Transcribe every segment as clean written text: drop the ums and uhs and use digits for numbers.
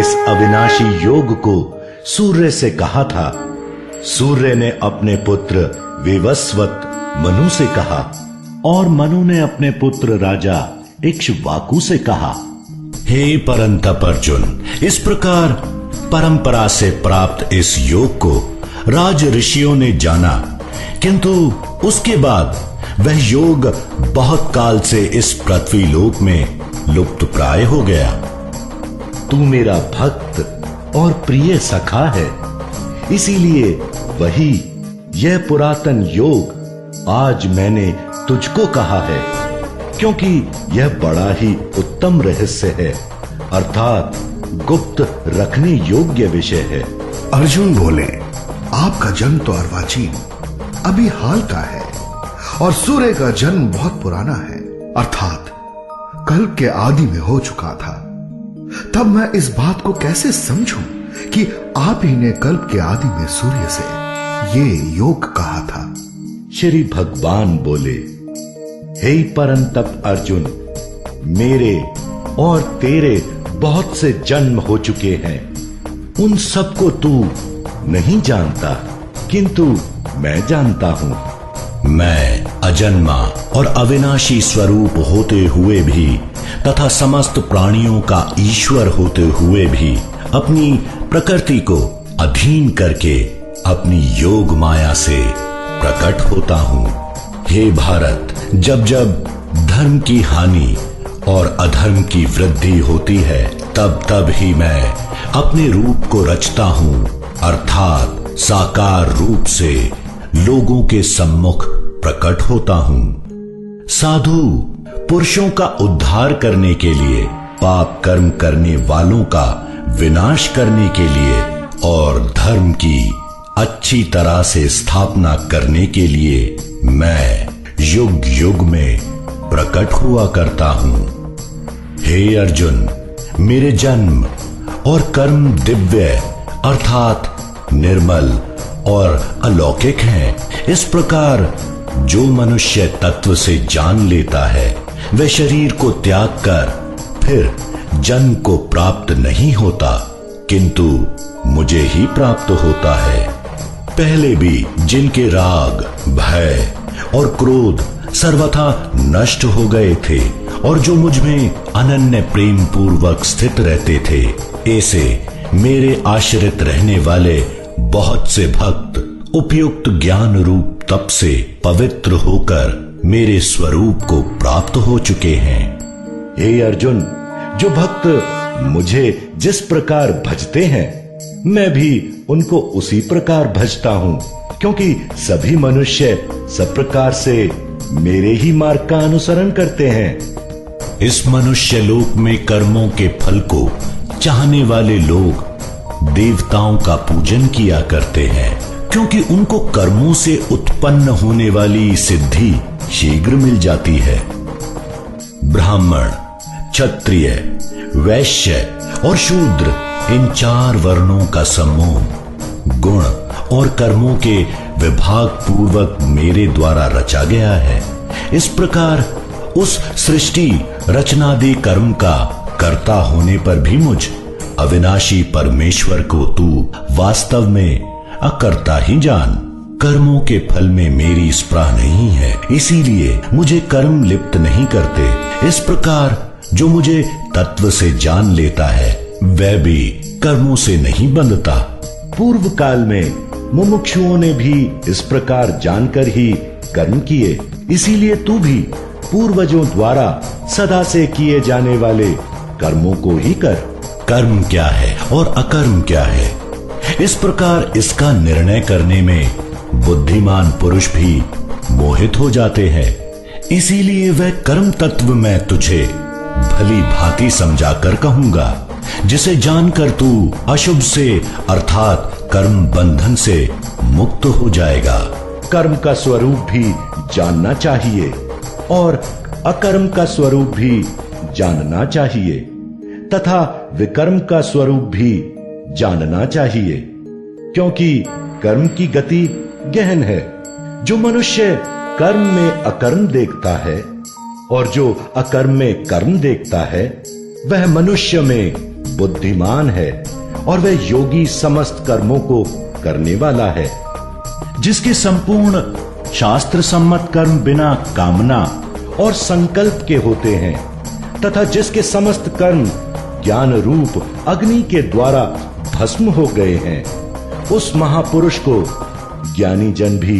इस अविनाशी योग को सूर्य से कहा था। सूर्य ने अपने पुत्र विवस्वत मनु से कहा और मनु ने अपने पुत्र राजा इक्ष्वाकु से कहा। हे परंतप अर्जुन, इस प्रकार परंपरा से प्राप्त इस योग को राज ऋषियों ने जाना, किंतु उसके बाद वह योग बहुत काल से इस पृथ्वी लोक में लुप्त प्राय हो गया। तू मेरा भक्त और प्रिय सखा है, इसीलिए वही यह पुरातन योग आज मैंने तुझको कहा है, क्योंकि यह बड़ा ही उत्तम रहस्य है, अर्थात गुप्त रखने योग्य विषय है। अर्जुन बोले, आपका जन्म तो अर्वाचीन अभी हाल का है और सूर्य का जन्म बहुत पुराना है, अर्थात कल्प के आदि में हो चुका था। तब मैं इस बात को कैसे समझूं कि आप ही ने कल्प के आदि में सूर्य से ये योग कहा था। श्री भगवान बोले, हे परंतप अर्जुन, मेरे और तेरे बहुत से जन्म हो चुके हैं, उन सबको तू नहीं जानता, किंतु मैं जानता हूं। मैं अजन्मा और अविनाशी स्वरूप होते हुए भी तथा समस्त प्राणियों का ईश्वर होते हुए भी अपनी प्रकृति को अधीन करके अपनी योग माया से प्रकट होता हूं। हे भारत, जब जब धर्म की हानि और अधर्म की वृद्धि होती है, तब तब ही मैं अपने रूप को रचता हूं, अर्थात साकार रूप से लोगों के सम्मुख प्रकट होता हूं। साधु पुरुषों का उद्धार करने के लिए, पाप कर्म करने वालों का विनाश करने के लिए और धर्म की अच्छी तरह से स्थापना करने के लिए मैं युग युग में प्रकट हुआ करता हूं। हे अर्जुन, मेरे जन्म और कर्म दिव्य अर्थात निर्मल और अलौकिक हैं। इस प्रकार जो मनुष्य तत्व से जान लेता है, वह शरीर को त्याग कर फिर जन्म को प्राप्त नहीं होता, किंतु मुझे ही प्राप्त होता है। पहले भी जिनके राग, भय और क्रोध सर्वथा नष्ट हो गए थे और जो मुझ में अनन्य प्रेम पूर्वक स्थित रहते थे, ऐसे मेरे आश्रित रहने वाले बहुत से भक्त उपयुक्त ज्ञान रूप तप से पवित्र होकर मेरे स्वरूप को प्राप्त हो चुके हैं। हे अर्जुन, जो भक्त मुझे जिस प्रकार भजते हैं, मैं भी उनको उसी प्रकार भजता हूं, क्योंकि सभी मनुष्य सब प्रकार से मेरे ही मार्ग का अनुसरण करते हैं। इस मनुष्य लोक में कर्मों के फल को चाहने वाले लोग देवताओं का पूजन किया करते हैं, क्योंकि उनको कर्मों से उत्पन्न होने वाली सिद्धि शीघ्र मिल जाती है। ब्राह्मण, क्षत्रिय, वैश्य और शूद्र, इन चार वर्णों का समूह गुण और कर्मों के विभाग पूर्वक मेरे द्वारा रचा गया है। इस प्रकार उस सृष्टि रचनादि कर्म का कर्ता होने पर भी मुझ अविनाशी परमेश्वर को तू वास्तव में अकर्ता ही जान। कर्मों के फल में मेरी स्पृहा नहीं है, इसीलिए मुझे कर्म लिप्त नहीं करते। इस प्रकार जो मुझे तत्व से जान लेता है, वह भी कर्मों से नहीं बंधता। पूर्व काल में मुमुक्षुओं ने भी इस प्रकार जानकर ही कर्म किए, इसीलिए तू भी पूर्वजों द्वारा सदा से किए जाने वाले कर्मों को ही कर। कर्म क्या है और अकर्म क्या है, इस प्रकार इसका निर्णय करने में बुद्धिमान पुरुष भी मोहित हो जाते हैं। इसीलिए वह कर्म तत्व मैं तुझे भली भांति समझाकर कहूंगा, जिसे जानकर तू अशुभ से अर्थात कर्म बंधन से मुक्त हो जाएगा। कर्म का स्वरूप भी जानना चाहिए और अकर्म का स्वरूप भी जानना चाहिए तथा विकर्म का स्वरूप भी जानना चाहिए, क्योंकि कर्म की गति गहन है। जो मनुष्य कर्म में अकर्म देखता है और जो अकर्म में कर्म देखता है, वह मनुष्य में बुद्धिमान है और वह योगी समस्त कर्मों को करने वाला है। जिसके संपूर्ण शास्त्र सम्मत कर्म बिना कामना और संकल्प के होते हैं तथा जिसके समस्त कर्म ज्ञान रूप अग्नि के द्वारा भस्म हो गए हैं, उस महापुरुष को ज्ञानी जन भी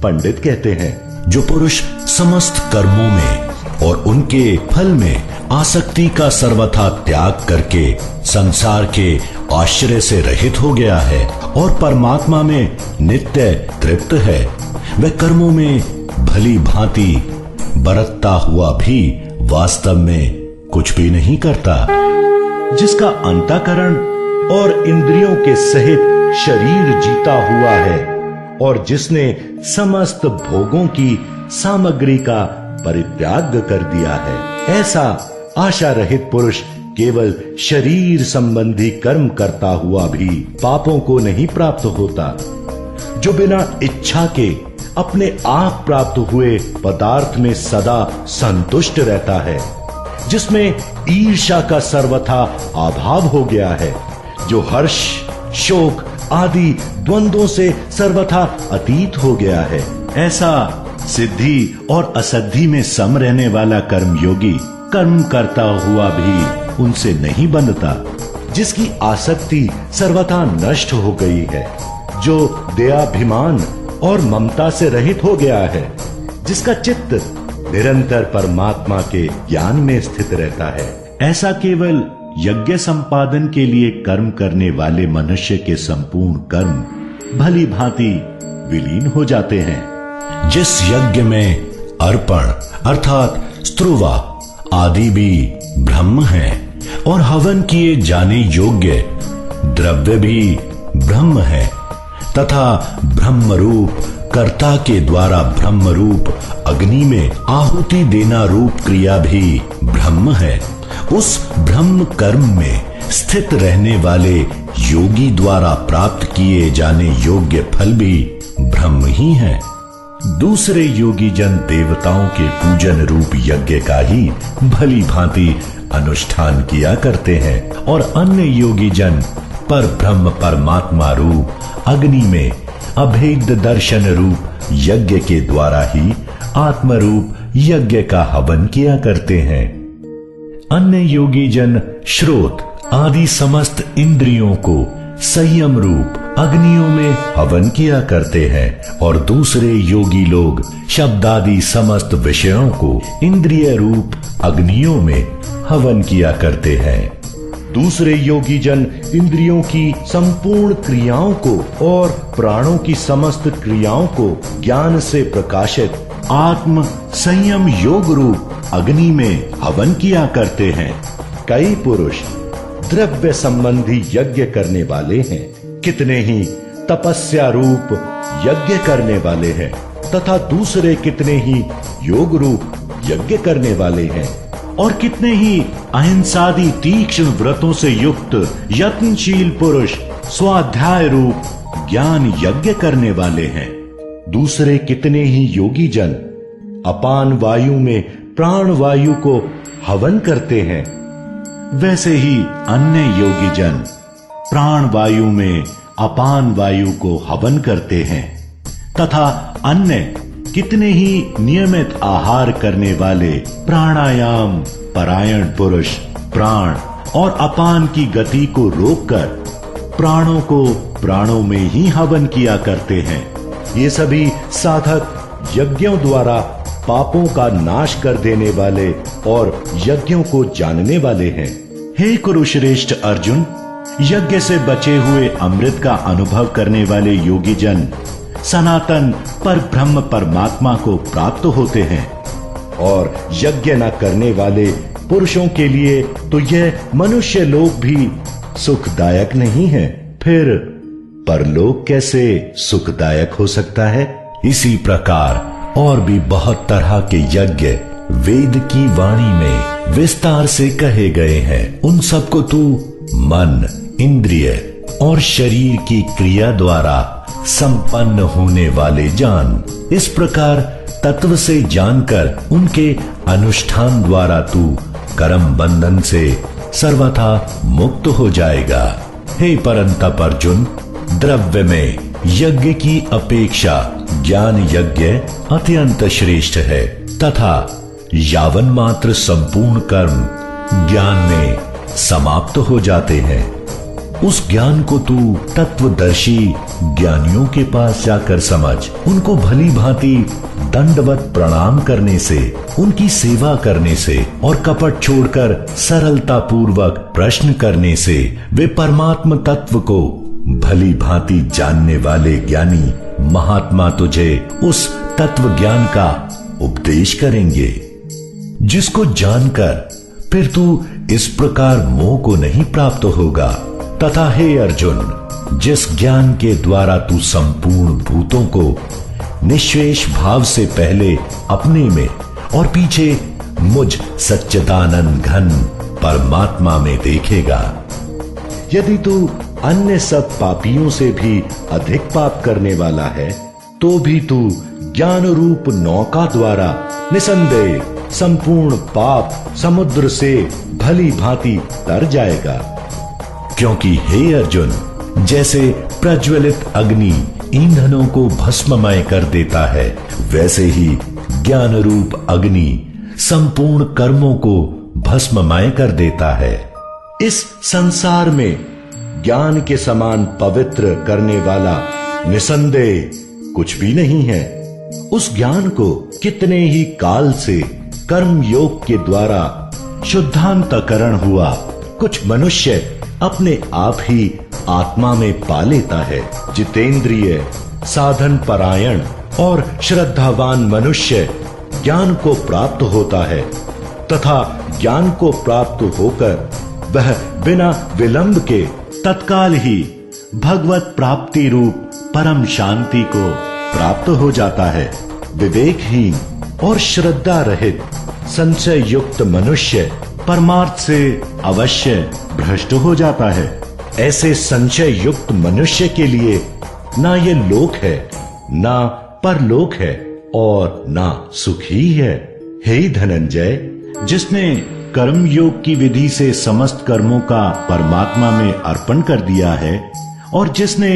पंडित कहते हैं। जो पुरुष समस्त कर्मों में और उनके फल में आसक्ति का सर्वथा त्याग करके संसार के आश्रय से रहित हो गया है और परमात्मा में नित्य तृप्त है, वह कर्मों में भली भांति बरतता हुआ भी वास्तव में कुछ भी नहीं करता। जिसका अंतःकरण और इंद्रियों के सहित शरीर जीता हुआ है और जिसने समस्त भोगों की सामग्री का परित्याग कर दिया है, ऐसा आशा रहित पुरुष केवल शरीर संबंधी कर्म करता हुआ भी पापों को नहीं प्राप्त होता। जो बिना इच्छा के अपने आप प्राप्त हुए पदार्थ में सदा संतुष्ट रहता है, जिसमें ईर्ष्या का सर्वथा अभाव हो गया है, जो हर्ष शोक आदि द्वंद्वों से सर्वथा अतीत हो गया है, ऐसा सिद्धि और असद्धि में सम रहने वाला कर्मयोगी कर्म करता हुआ भी उनसे नहीं बंधता। जिसकी आसक्ति सर्वथा नष्ट हो गई है, जो दयाभिमान और ममता से रहित हो गया है, जिसका चित्त निरंतर परमात्मा के ज्ञान में स्थित रहता है, ऐसा केवल यज्ञ संपादन के लिए कर्म करने वाले मनुष्य के संपूर्ण कर्म भली भांति विलीन हो जाते हैं। जिस यज्ञ में अर्पण अर्थात स्त्रुवा आदि भी ब्रह्म है और हवन किए जाने योग्य द्रव्य भी ब्रह्म है तथा ब्रह्म रूप कर्ता के द्वारा ब्रह्म रूप अग्नि में आहुति देना रूप क्रिया भी ब्रह्म है, उस ब्रह्म कर्म में स्थित रहने वाले योगी द्वारा प्राप्त किए जाने योग्य फल भी ब्रह्म ही है। दूसरे योगी जन देवताओं के पूजन रूप यज्ञ का ही भली भांति अनुष्ठान किया करते हैं और अन्य योगी जन पर ब्रह्म परमात्मा रूप अग्नि में अभेद दर्शन रूप यज्ञ के द्वारा ही आत्म रूप यज्ञ का हवन किया करते हैं। अन्य योगी जन श्रोत आदि समस्त इंद्रियों को संयम रूप अग्नियों में हवन किया करते हैं और दूसरे योगी लोग शब्द आदि समस्त विषयों को इंद्रिय रूप अग्नियों में हवन किया करते हैं। दूसरे योगी जन इंद्रियों की संपूर्ण क्रियाओं को और प्राणों की समस्त क्रियाओं को ज्ञान से प्रकाशित आत्म संयम योग रूप अग्नि में हवन किया करते हैं। कई पुरुष द्रव्य संबंधी यज्ञ करने वाले हैं, कितने ही तपस्या रूप यज्ञ करने वाले हैं तथा दूसरे कितने ही योग रूप यज्ञ करने वाले हैं और कितने ही अहिंसादि तीक्ष्ण व्रतों से युक्त यत्नशील पुरुष स्वाध्याय रूप ज्ञान यज्ञ करने वाले हैं। दूसरे कितने ही योगी जन अपान वायु में प्राण वायु को हवन करते हैं, वैसे ही अन्य योगी जन प्राण वायु में अपान वायु को हवन करते हैं तथा अन्य कितने ही नियमित आहार करने वाले प्राणायाम परायण पुरुष प्राण और अपान की गति को रोककर प्राणों को प्राणों में ही हवन किया करते हैं। ये सभी साधक यज्ञों द्वारा पापों का नाश कर देने वाले और यज्ञों को जानने वाले हैं। हे कुरुश्रेष्ठ अर्जुन, यज्ञ से बचे हुए अमृत का अनुभव करने वाले योगी जन सनातन पर ब्रह्म परमात्मा को प्राप्त होते हैं और यज्ञ न करने वाले पुरुषों के लिए तो यह मनुष्य लोक भी सुखदायक नहीं है, फिर परलोक कैसे सुखदायक हो सकता है। इसी प्रकार और भी बहुत तरह के यज्ञ वेद की वाणी में विस्तार से कहे गए हैं। उन सबको तू मन इंद्रिय और शरीर की क्रिया द्वारा संपन्न होने वाले जान। इस प्रकार तत्व से जानकर उनके अनुष्ठान द्वारा तू कर्म बंधन से सर्वथा मुक्त हो जाएगा। हे परंतप अर्जुन, द्रव्य में यज्ञ की अपेक्षा ज्ञान यज्ञ अत्यंत श्रेष्ठ है तथा यावन मात्र संपूर्ण कर्म ज्ञान में समाप्त हो जाते हैं। उस ज्ञान को तू तत्वदर्शी ज्ञानियों के पास जाकर समझ। उनको भली भांति दंडवत प्रणाम करने से, उनकी सेवा करने से और कपट छोड़कर सरलता पूर्वक प्रश्न करने से वे परमात्म तत्व को भली भांति जानने वाले ज्ञानी महात्मा तुझे उस तत्व ज्ञान का उपदेश करेंगे, जिसको जानकर फिर तू इस प्रकार मोह को नहीं प्राप्त होगा। तथा हे अर्जुन, जिस ज्ञान के द्वारा तू संपूर्ण भूतों को निश्शेष भाव से पहले अपने में और पीछे मुझ सच्चिदानंद घन परमात्मा में देखेगा, यदि तू अन्य सब पापियों से भी अधिक पाप करने वाला है तो भी तू ज्ञान रूप नौका द्वारा निसंदेह संपूर्ण पाप समुद्र से भली भांति तर जाएगा। क्योंकि हे अर्जुन, जैसे प्रज्वलित अग्नि ईंधनों को भस्ममय कर देता है, वैसे ही ज्ञान रूप अग्नि संपूर्ण कर्मों को भस्ममय कर देता है। इस संसार में ज्ञान के समान पवित्र करने वाला निसंदेह कुछ भी नहीं है। उस ज्ञान को कितने ही काल से कर्म योग के द्वारा शुद्धांतकरण हुआ कुछ मनुष्य अपने आप ही आत्मा में पा लेता है। जितेंद्रिय, साधन परायण और श्रद्धावान मनुष्य ज्ञान को प्राप्त होता है तथा ज्ञान को प्राप्त होकर वह बिना विलंब के तत्काल ही भगवत प्राप्ति रूप परम शांति को प्राप्त हो जाता है। विवेकहीन और श्रद्धा रहित संशय युक्त मनुष्य परमार्थ से अवश्य भ्रष्ट हो जाता है। ऐसे संशय युक्त मनुष्य के लिए ना ये लोक है, ना परलोक है और ना सुख ही है। हे धनंजय, जिसने कर्म योग की विधि से समस्त कर्मों का परमात्मा में अर्पण कर दिया है और जिसने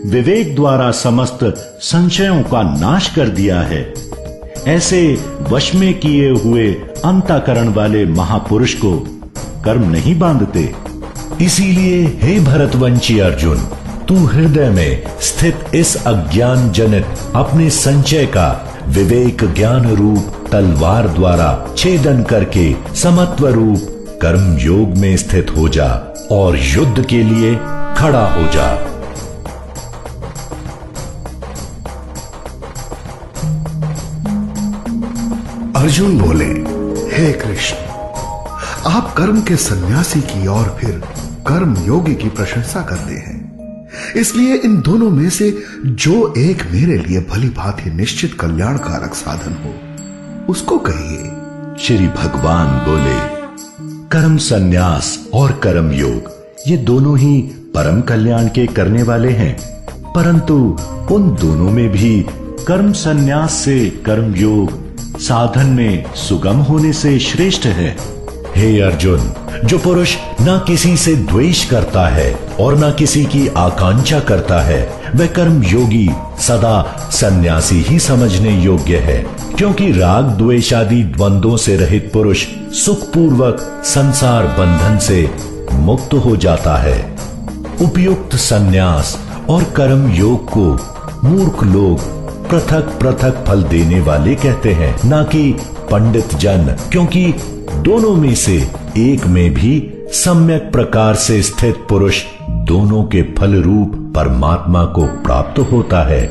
विवेक द्वारा समस्त संशयों का नाश कर दिया है, ऐसे वश में किए हुए अंतःकरण वाले महापुरुष को कर्म नहीं बांधते। इसीलिए हे भरतवंशी अर्जुन, तू हृदय में स्थित इस अज्ञान जनित अपने संचय का विवेक ज्ञान रूप तलवार द्वारा छेदन करके समत्व रूप कर्म योग में स्थित हो जा और युद्ध के लिए खड़ा हो जा। अर्जुन बोले, हे कृष्ण, आप कर्म के सन्यासी की और फिर कर्म योगी की प्रशंसा करते हैं, इसलिए इन दोनों में से जो एक मेरे लिए भली भांति निश्चित कल्याणकारक साधन हो उसको कहिए। श्री भगवान बोले, कर्म संन्यास और कर्म योग ये दोनों ही परम कल्याण के करने वाले हैं, परंतु उन दोनों में भी कर्म संन्यास से कर्म योग साधन में सुगम होने से श्रेष्ठ है। हे अर्जुन, जो पुरुष ना किसी से द्वेष करता है और ना किसी की आकांक्षा करता है, वह कर्म योगी सदा सन्यासी ही समझने योग्य है, क्योंकि राग द्वेष आदि द्वंद्वों से रहित पुरुष सुखपूर्वक संसार बंधन से मुक्त हो जाता है। उपयुक्त सन्यास और कर्म योग को मूर्ख लोग पृथक पृथक फल देने वाले कहते हैं, ना कि पंडित जन, क्योंकि दोनों में से एक में भी सम्यक प्रकार से स्थित पुरुष दोनों के फल रूप परमात्मा को प्राप्त होता है।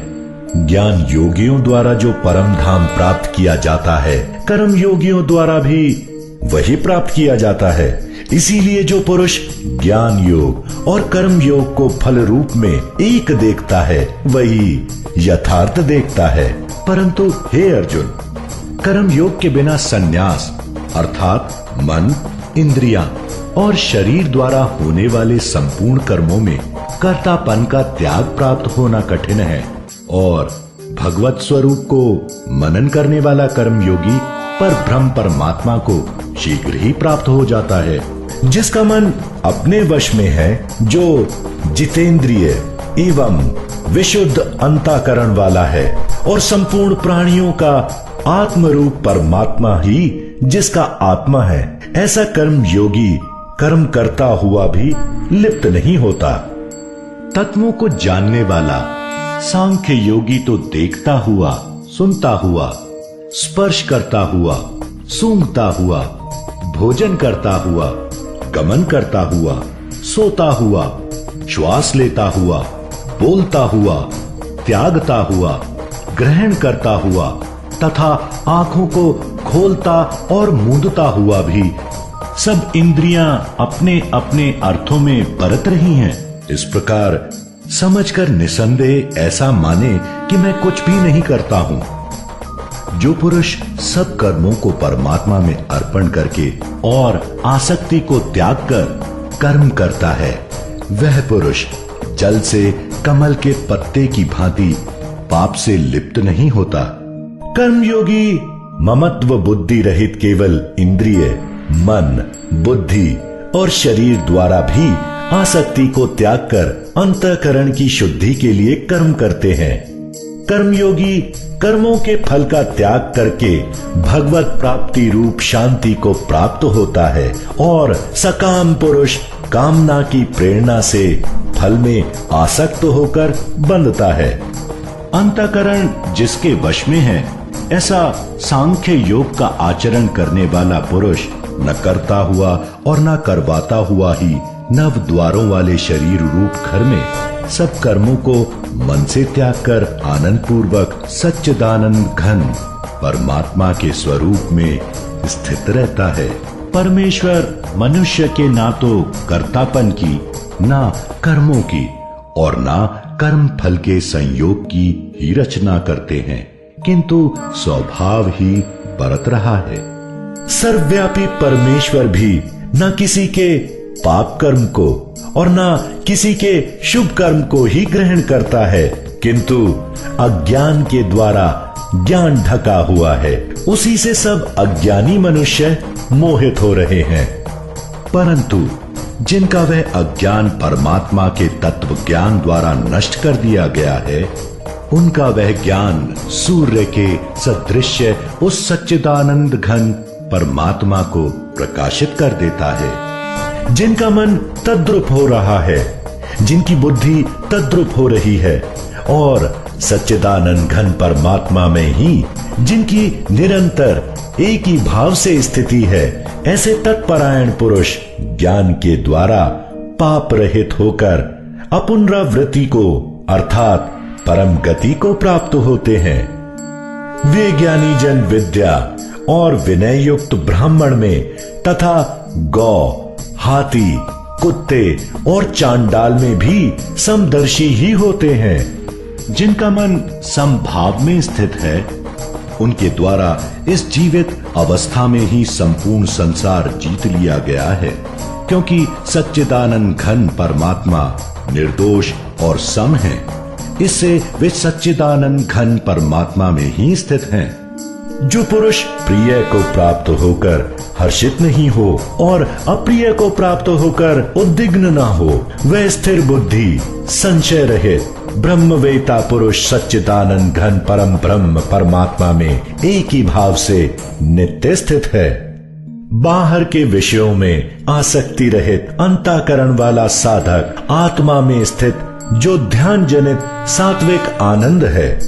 ज्ञान योगियों द्वारा जो परम धाम प्राप्त किया जाता है, कर्म योगियों द्वारा भी वही प्राप्त किया जाता है। इसीलिए जो पुरुष ज्ञान योग और कर्म योग को फल रूप में एक देखता है, वही यथार्थ देखता है। परंतु हे अर्जुन, कर्म योग के बिना संन्यास अर्थात मन, इंद्रियां और शरीर द्वारा होने वाले संपूर्ण कर्मों में कर्तापन का त्याग प्राप्त होना कठिन है और भगवत स्वरूप को मनन करने वाला कर्म योगी पर ब्रह्म परमात्मा को शीघ्र ही प्राप्त हो जाता है। जिसका मन अपने वश में है, जो जितेंद्रिय एवं विशुद्ध अंतःकरण वाला है, और संपूर्ण प्राणियों का आत्मरूप परमात्मा ही जिसका आत्मा है, ऐसा कर्म योगी कर्म करता हुआ भी लिप्त नहीं होता। तत्वों को जानने वाला सांख्य योगी तो देखता हुआ, सुनता हुआ, स्पर्श करता हुआ, सूंघता हुआ, भोजन करता हुआ, गमन करता हुआ, सोता हुआ, श्वास लेता हुआ, बोलता हुआ, त्यागता हुआ, ग्रहण करता हुआ तथा आंखों को खोलता और मूंदता हुआ भी सब इंद्रियां अपने अपने अर्थों में बरत रही हैं। इस प्रकार समझकर निसंदेह ऐसा माने कि मैं कुछ भी नहीं करता हूं। जो पुरुष सब कर्मों को परमात्मा में अर्पण करके और आसक्ति को त्याग कर कर्म करता है, वह पुरुष जल से कमल के पत्ते की भांति पाप से लिप्त नहीं होता। कर्मयोगी ममत्व बुद्धि रहित केवल इंद्रिय, मन, बुद्धि और शरीर द्वारा भी आसक्ति को त्याग कर अंतःकरण की शुद्धि के लिए कर्म करते हैं। कर्मयोगी कर्मों के फल का त्याग करके भगवत प्राप्ति रूप शांति को प्राप्त होता है, और सकाम पुरुष कामना की प्रेरणा से फल में आसक्त होकर बंधता है। अंतःकरण जिसके वश में है, ऐसा सांख्य योग का आचरण करने वाला पुरुष न करता हुआ और न करवाता हुआ ही नव द्वारों वाले शरीर रूप घर में सब कर्मों को मन से त्याग कर आनंद पूर्वक सच्चिदानंद घन परमात्मा के स्वरूप में स्थित रहता है। परमेश्वर मनुष्य के ना तो कर्तापन की, ना कर्मों की और ना कर्म फल के संयोग की ही रचना करते हैं, किंतु स्वभाव ही बरत रहा है। सर्वव्यापी परमेश्वर भी न किसी के पाप कर्म को और न किसी के शुभ कर्म को ही ग्रहण करता है, किंतु अज्ञान के द्वारा ज्ञान ढका हुआ है, उसी से सब अज्ञानी मनुष्य मोहित हो रहे हैं। परंतु जिनका वह अज्ञान परमात्मा के तत्व ज्ञान द्वारा नष्ट कर दिया गया है, उनका वह ज्ञान सूर्य के सदृश उस सच्चिदानंद घन परमात्मा को प्रकाशित कर देता है। जिनका मन तद्रुप हो रहा है, जिनकी बुद्धि तद्रुप हो रही है, और सच्चिदानंद घन परमात्मा में ही जिनकी निरंतर एक ही भाव से स्थिति है, ऐसे तत्परायण पुरुष ज्ञान के द्वारा पाप रहित होकर अपुनरावृत्ति को अर्थात परम गति को प्राप्त होते हैं। वे ज्ञानी जन विद्या और विनय युक्त ब्राह्मण में तथा गौ, हाथी, कुत्ते और चांडाल में भी समदर्शी ही होते हैं। जिनका मन समभाव में स्थित है, उनके द्वारा इस जीवित अवस्था में ही संपूर्ण संसार जीत लिया गया है, क्योंकि सच्चिदानंद घन परमात्मा निर्दोष और सम है। इससे वे सच्चिदानंद घन परमात्मा में ही स्थित हैं। जो पुरुष प्रिय को प्राप्त होकर हर्षित नहीं हो और अप्रिय को प्राप्त होकर उद्विग्न न हो, वह स्थिर बुद्धि, संशय रहित ब्रह्मवेता पुरुष सच्चिदानंद घन परम ब्रह्म परमात्मा में एक ही भाव से नित्य स्थित है। बाहर के विषयों में आसक्ति रहित अंतःकरण वाला साधक आत्मा में स्थित जो ध्यान जनित सात्विक आनंद है,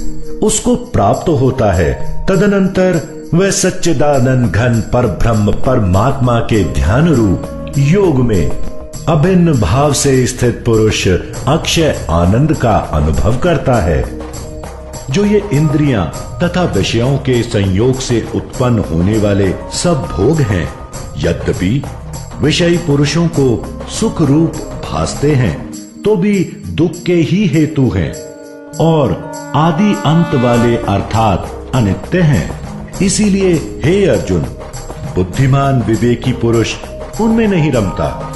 उसको प्राप्त होता है। तदनंतर वह सच्चिदानंद घन पर ब्रह्म परमात्मा के ध्यान रूप योग में अभिन्न भाव से स्थित पुरुष अक्षय आनंद का अनुभव करता है। जो ये इंद्रियां तथा विषयों के संयोग से उत्पन्न होने वाले सब भोग हैं, यद्यपि विषयी पुरुषों को सुख रूप भासते हैं, तो भी दुख के ही हेतु हैं और आदि अंत वाले अर्थात अनित्य हैं। इसीलिए हे अर्जुन, बुद्धिमान विवेकी पुरुष उनमें नहीं रमता।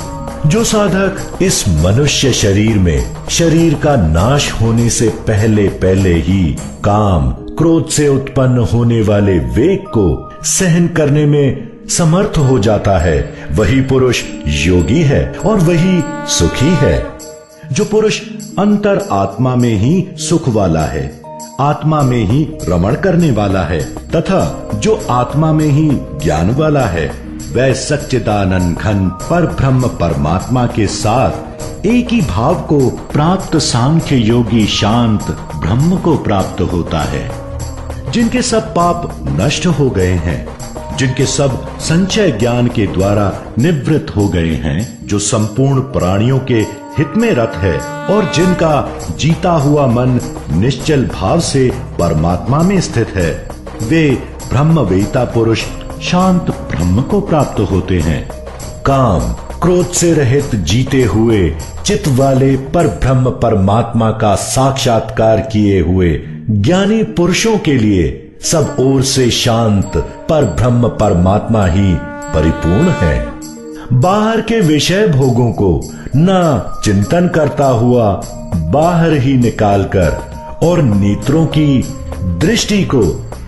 जो साधक इस मनुष्य शरीर में शरीर का नाश होने से पहले पहले ही काम क्रोध से उत्पन्न होने वाले वेग को सहन करने में समर्थ हो जाता है, वही पुरुष योगी है और वही सुखी है। जो पुरुष अंतर आत्मा में ही सुख वाला है, आत्मा में ही रमण करने वाला है तथा जो आत्मा में ही ज्ञान वाला है, वह सच्चिदानंद घन पर ब्रह्म परमात्मा के साथ एक ही भाव को प्राप्त सांख्य योगी शांत ब्रह्म को प्राप्त होता है। जिनके सब पाप नष्ट हो गए हैं, जिनके सब संचय ज्ञान के द्वारा निवृत्त हो गए हैं, जो संपूर्ण प्राणियों के हित में रत है और जिनका जीता हुआ मन निश्चल भाव से परमात्मा में स्थित है, वे ब्रह्मवेता पुरुष शांत ब्रह्म को प्राप्त होते हैं। काम क्रोध से रहित जीते हुए चित वाले पर ब्रह्म परमात्मा का साक्षात्कार किए हुए ज्ञानी पुरुषों के लिए सब ओर से शांत पर ब्रह्म परमात्मा ही परिपूर्ण है। बाहर के विषय भोगों को न चिंतन करता हुआ बाहर ही निकालकर और नेत्रों की दृष्टि को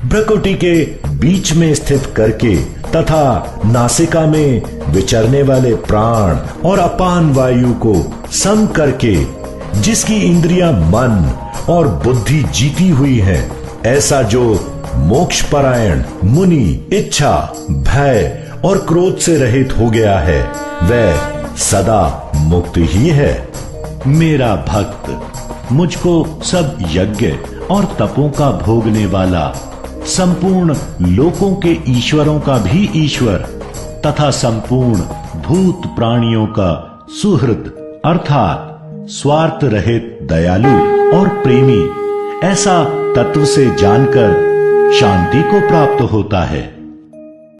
भ्रकुटी के बीच में स्थित करके तथा नासिका में विचरने वाले प्राण और अपान वायु को सम करके जिसकी इंद्रियां मन और बुद्धि जीती हुई है, ऐसा जो मोक्ष परायण मुनि इच्छा भय और क्रोध से रहित हो गया है, वह सदा मुक्त ही है। मेरा भक्त मुझको सब यज्ञ और तपों का भोगने वाला, संपूर्ण लोकों के ईश्वरों का भी ईश्वर तथा संपूर्ण भूत प्राणियों का सुहृद अर्थात स्वार्थ रहित दयालु और प्रेमी, ऐसा तत्व से जानकर शांति को प्राप्त होता है।